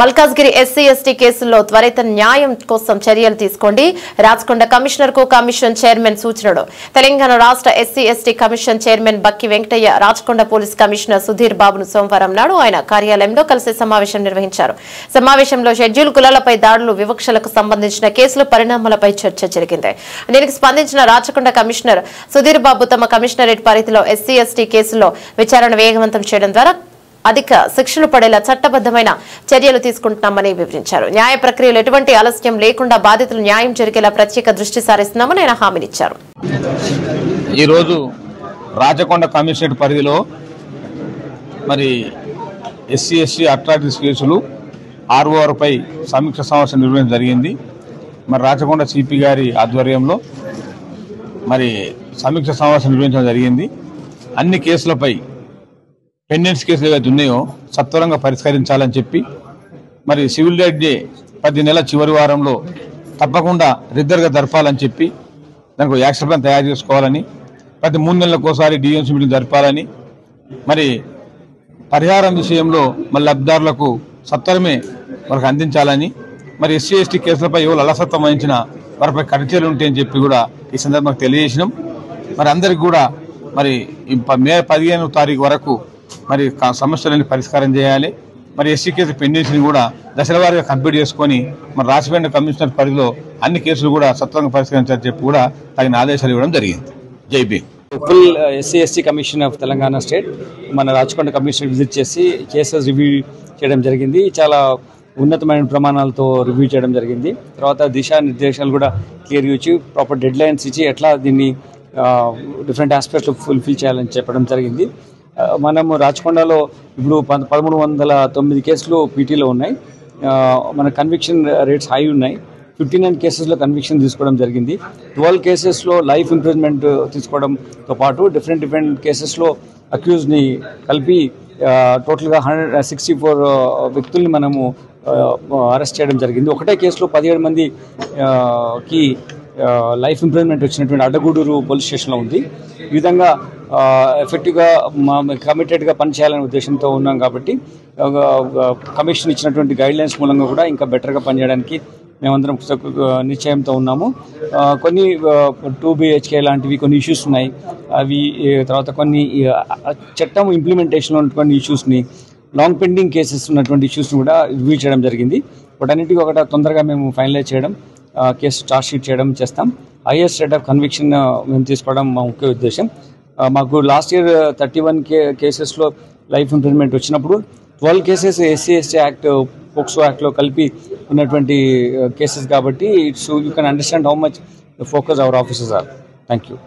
Malkajgiri SC ST కేసుల్లో త్వరిత న్యాయం కోసం చర్యలు తీసుకోండి. రాచకొండ కమిషనర్ కు కమిషన్ చైర్మన్ సూచనలు. తెలంగాణ రాష్ట్ర ఎస్సీ ఎస్టీ కమిషన్ చైర్మన్ బక్కి వెంకటయ్య రాచకొండ పోలీస్ కమిషనర్ సుధీర్ బాబును సోమవారం నాడు ఆయన కార్యాలయంలో కలిసి సమావేశం నిర్వహించారు. సమావేశంలో షెడ్యూల్ కులాలపై దాడులు, వివక్షలకు సంబంధించిన కేసులు పరిణామాలపై చర్చ జరిగింది. దీనికి స్పందించిన రాచకొండ కమిషనర్ సుధీర్ బాబు తమ కమిషనరేట్ పరిధిలో ఎస్సీ ఎస్టీ కేసుల్లో విచారణ వేగవంతం చేయడం ద్వారా అధిక శిక్షలు పడేలా చట్టబద్దమైన చర్యలు తీసుకుంటున్నామని వివరించారు. న్యాయ ప్రక్రియలో ఎటువంటి ఆలస్యం లేకుండా బాధితులు న్యాయం జరిగేలా ప్రత్యేక దృష్టి సారిస్తున్నామని ఆయన హామీనిచ్చారు. ఈ రోజు రాచకొండ కమిషనరేట్ పరిధిలో మరి ఎస్సీ ఎస్టీ అట్రాసిటీస్ కేసులు ఆర్ఓఆర్పై సమీక్ష సమావేశం నిర్వహించడం జరిగింది. మరి రాచకొండ సిపి గారి ఆధ్వర్యంలో మరి సమీక్ష సమావేశం నిర్వహించడం జరిగింది. అన్ని కేసులపై పెండెన్స్ కేసులు ఏవైతే ఉన్నాయో సత్వరంగా పరిష్కరించాలని చెప్పి మరి సివిల్ రైట్ డే 10 నెలల చివరి వారంలో తప్పకుండా రిద్దర్గా జరపాలని చెప్పి దానికి యాక్షన్ ప్లాన్ తయారు చేసుకోవాలని, ప్రతి 3 నెలలకోసారి డిఎంసీ మీటింగ్ జరపాలని, మరి పరిహారం విషయంలో మళ్ళీ లబ్ధిదారులకు సత్వరమే వారికి అందించాలని, మరి ఎస్సీ ఎస్టీ కేసులపై ఎవరు అలసత్వం వహించిన వారిపై కఠిన ఉంటాయని చెప్పి కూడా ఈ సందర్భంగా తెలియజేసినాం. మరి అందరికి కూడా మరి మే 15వ తారీఖు వరకు మరి సమస్యలన్నీ పరిష్కారం చేయాలి. మరి ఎస్సీ కేసు పెండెన్సీని కూడా దశల వారీగా కంప్లీట్ చేసుకొని మరి రాచకొండ కమిషనర్ పరిధిలో అన్ని కేసులు కూడా సత్వరంగా పరిష్కరించాలని చెప్పి కూడా తగిన ఆదేశాలు ఇవ్వడం జరిగింది. జై Bhim. Full SC ST commission of Telangana state మన రాచకొండ కమిషనర్ విజిట్ చేసి కేసెస్ రివ్యూ చేయడం జరిగింది. చాలా ఉన్నతమైన ప్రమాణాలతో రివ్యూ చేయడం జరిగింది. తర్వాత దిశానిర్దేశాలు కూడా క్లియర్గా ఇచ్చి ప్రాపర్ డెడ్ లైన్స్ ఇచ్చి ఎట్లా దీన్ని డిఫరెంట్ ఆస్పెక్ట్స్ ఫుల్ఫిల్ చేయాలని చెప్పడం జరిగింది. మనము రాచకొండలో ఇప్పుడు 1309 కేసులు పీటీలో ఉన్నాయి. మన కన్విక్షన్ రేట్స్ హై ఉన్నాయి. 59 కేసెస్లో కన్విక్షన్ తీసుకోవడం జరిగింది. 12 కేసెస్లో లైఫ్ ఇంప్రిజన్మెంట్ తీసుకోవడంతో పాటు డిఫరెంట్ కేసెస్లో అక్యూజ్ని కలిపి టోటల్గా 164 వ్యక్తుల్ని మనము అరెస్ట్ చేయడం జరిగింది. ఒకటే కేసులో 17 మందికి లైఫ్ ఇంప్రిజన్మెంట్ వచ్చినటువంటి అడ్డగూడూరు పోలీస్ స్టేషన్లో ఉంది. ఈ విధంగా ఎఫెక్టివ్గా కమిటెడ్గా పనిచేయాలనే ఉద్దేశంతో ఉన్నాం. కాబట్టి కమిషన్ ఇచ్చినటువంటి గైడ్లైన్స్ మూలంగా కూడా ఇంకా బెటర్గా పనిచేయడానికి మేమందరం నిశ్చయంతో ఉన్నాము. కొన్ని 2 BHK లాంటివి కొన్ని ఇష్యూస్ ఉన్నాయి. అవి తర్వాత కొన్ని చట్టం ఇంప్లిమెంటేషన్లో ఉన్నటువంటి ఇష్యూస్ని, లాంగ్ పెండింగ్ కేసెస్ ఉన్నటువంటి ఇష్యూస్ని కూడా రివ్యూ చేయడం జరిగింది. వాటన్నిటికీ ఒకటి తొందరగా మేము ఫైనలైజ్ చేయడం, కేసు చార్జ్ షీట్ చేయడం చేస్తాం. హైయెస్ట్ రేట్ ఆఫ్ కన్విక్షన్ మేము తీసుకోవడం మా ముఖ్య ఉద్దేశం. మాకు లాస్ట్ ఇయర్ 31 కేసెస్లో లైఫ్ ఇంప్రిజన్మెంట్ వచ్చినప్పుడు 12 cases SC ST act, POCSO యాక్ట్లో కలిపి ఉన్నటువంటి కేసెస్ కాబట్టి you can understand how much focus our officers are. Thank you.